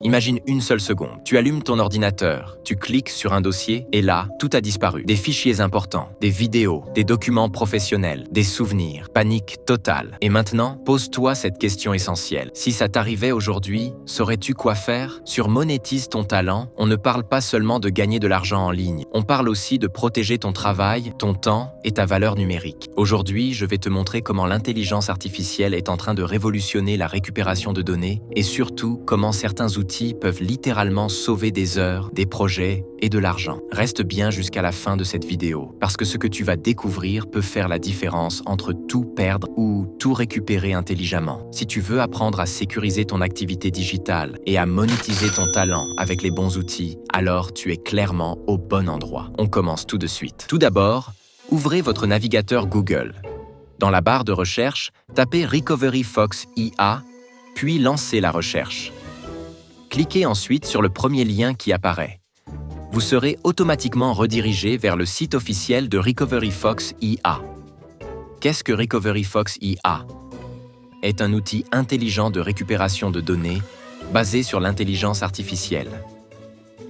Imagine une seule seconde. Tu allumes ton ordinateur, tu cliques sur un dossier et là, tout a disparu. Des fichiers importants, des vidéos, des documents professionnels, des souvenirs. Panique totale. Et maintenant, pose-toi cette question essentielle. Si ça t'arrivait aujourd'hui, saurais-tu quoi faire? Sur Monétise ton talent, on ne parle pas seulement de gagner de l'argent en ligne. On parle aussi de protéger ton travail, ton temps et ta valeur numérique. Aujourd'hui, je vais te montrer comment l'intelligence artificielle est en train de révolutionner la récupération de données et surtout comment certains outils peuvent littéralement sauver des heures, des projets et de l'argent. Reste bien jusqu'à la fin de cette vidéo parce que ce que tu vas découvrir peut faire la différence entre tout perdre ou tout récupérer intelligemment. Si tu veux apprendre à sécuriser ton activité digitale et à monétiser ton talent avec les bons outils, alors tu es clairement au bon endroit. On commence tout de suite. Tout d'abord, ouvrez votre navigateur Google. Dans la barre de recherche, tapez Recovery Fox IA, puis lancez la recherche. Cliquez ensuite sur le premier lien qui apparaît. Vous serez automatiquement redirigé vers le site officiel de Recovery Fox IA. Qu'est-ce que Recovery Fox IA? Est un outil intelligent de récupération de données basé sur l'intelligence artificielle.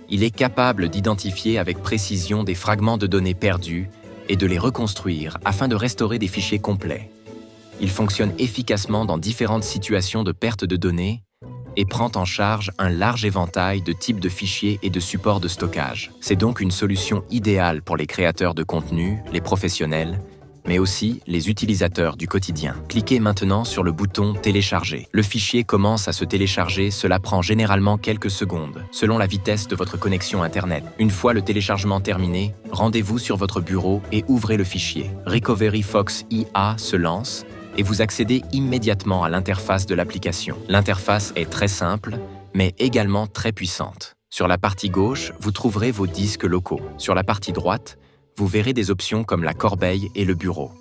Il est capable d'identifier avec précision des fragments de données perdus et de les reconstruire afin de restaurer des fichiers complets. Il fonctionne efficacement dans différentes situations de perte de données et prend en charge un large éventail de types de fichiers et de supports de stockage. C'est donc une solution idéale pour les créateurs de contenu, les professionnels, mais aussi les utilisateurs du quotidien. Cliquez maintenant sur le bouton « Télécharger ». Le fichier commence à se télécharger, cela prend généralement quelques secondes, selon la vitesse de votre connexion Internet. Une fois le téléchargement terminé, rendez-vous sur votre bureau et ouvrez le fichier. Recovery Fox IA se lance et vous accédez immédiatement à l'interface de l'application. L'interface est très simple, mais également très puissante. Sur la partie gauche, vous trouverez vos disques locaux. Sur la partie droite, vous verrez des options comme la corbeille et le bureau.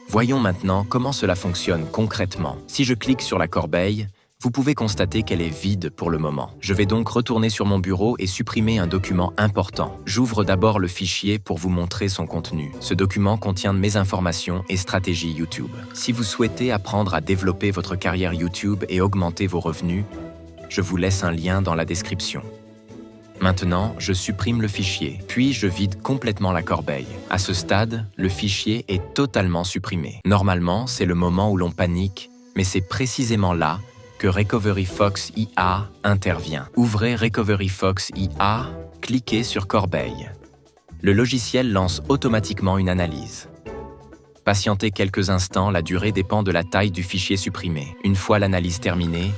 Voyons maintenant comment cela fonctionne concrètement. Si je clique sur la corbeille, vous pouvez constater qu'elle est vide pour le moment. Je vais donc retourner sur mon bureau et supprimer un document important. J'ouvre d'abord le fichier pour vous montrer son contenu. Ce document contient mes informations et stratégies YouTube. Si vous souhaitez apprendre à développer votre carrière YouTube et augmenter vos revenus, je vous laisse un lien dans la description. Maintenant, je supprime le fichier, puis je vide complètement la corbeille. À ce stade, le fichier est totalement supprimé. Normalement, c'est le moment où l'on panique, mais c'est précisément là que Recovery Fox IA intervient. Ouvrez Recovery Fox IA, cliquez sur Corbeille. Le logiciel lance automatiquement une analyse. Patientez quelques instants, la durée dépend de la taille du fichier supprimé. Une fois l'analyse terminée,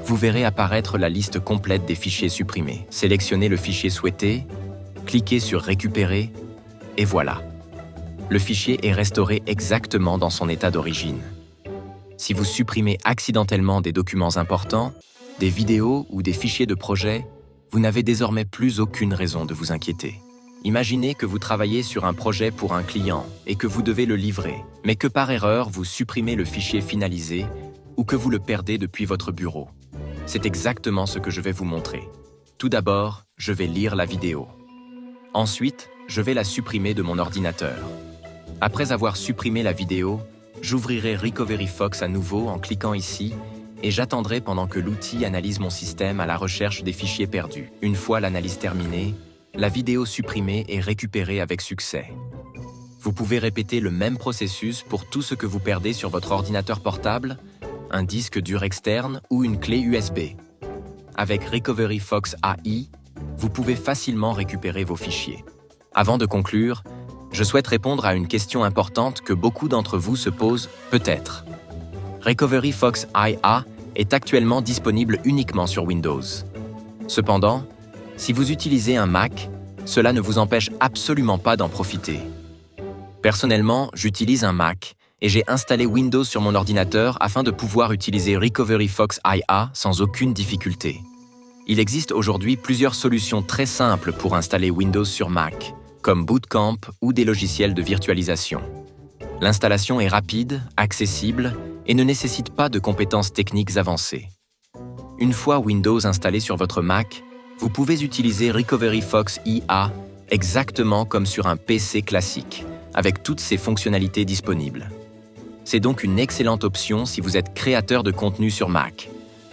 vous verrez apparaître la liste complète des fichiers supprimés. Sélectionnez le fichier souhaité, cliquez sur Récupérer, et voilà. Le fichier est restauré exactement dans son état d'origine. Si vous supprimez accidentellement des documents importants, des vidéos ou des fichiers de projet, vous n'avez désormais plus aucune raison de vous inquiéter. Imaginez que vous travaillez sur un projet pour un client et que vous devez le livrer, mais que par erreur, vous supprimez le fichier finalisé ou que vous le perdez depuis votre bureau. C'est exactement ce que je vais vous montrer. Tout d'abord, je vais lire la vidéo. Ensuite, je vais la supprimer de mon ordinateur. Après avoir supprimé la vidéo, j'ouvrirai Recovery Fox à nouveau en cliquant ici et j'attendrai pendant que l'outil analyse mon système à la recherche des fichiers perdus. Une fois l'analyse terminée, la vidéo supprimée est récupérée avec succès. Vous pouvez répéter le même processus pour tout ce que vous perdez sur votre ordinateur portable, un disque dur externe ou une clé USB. Avec Recovery Fox AI, vous pouvez facilement récupérer vos fichiers. Avant de conclure, je souhaite répondre à une question importante que beaucoup d'entre vous se posent peut-être. Recovery Fox IA est actuellement disponible uniquement sur Windows. Cependant, si vous utilisez un Mac, cela ne vous empêche absolument pas d'en profiter. Personnellement, j'utilise un Mac et j'ai installé Windows sur mon ordinateur afin de pouvoir utiliser Recovery Fox IA sans aucune difficulté. Il existe aujourd'hui plusieurs solutions très simples pour installer Windows sur Mac, comme Bootcamp ou des logiciels de virtualisation. L'installation est rapide, accessible et ne nécessite pas de compétences techniques avancées. Une fois Windows installé sur votre Mac, vous pouvez utiliser Recovery Fox IA exactement comme sur un PC classique, avec toutes ses fonctionnalités disponibles. C'est donc une excellente option si vous êtes créateur de contenu sur Mac,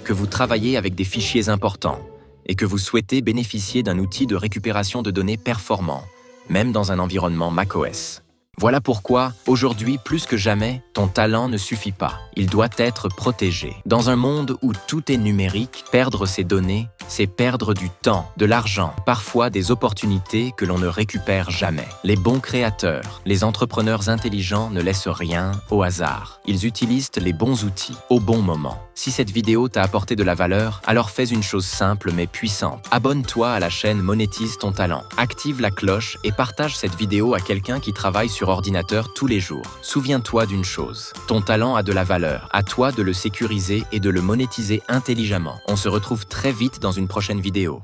que vous travaillez avec des fichiers importants et que vous souhaitez bénéficier d'un outil de récupération de données performant, même dans un environnement macOS. Voilà pourquoi, aujourd'hui plus que jamais, ton talent ne suffit pas. Il doit être protégé. Dans un monde où tout est numérique, perdre ses données, c'est perdre du temps, de l'argent, parfois des opportunités que l'on ne récupère jamais. Les bons créateurs, les entrepreneurs intelligents ne laissent rien au hasard. Ils utilisent les bons outils au bon moment. Si cette vidéo t'a apporté de la valeur, alors fais une chose simple mais puissante. Abonne-toi à la chaîne Monétise ton talent. Active la cloche et partage cette vidéo à quelqu'un qui travaille sur ordinateur tous les jours. Souviens-toi d'une chose, ton talent a de la valeur. À toi de le sécuriser et de le monétiser intelligemment. On se retrouve très vite dans une prochaine vidéo.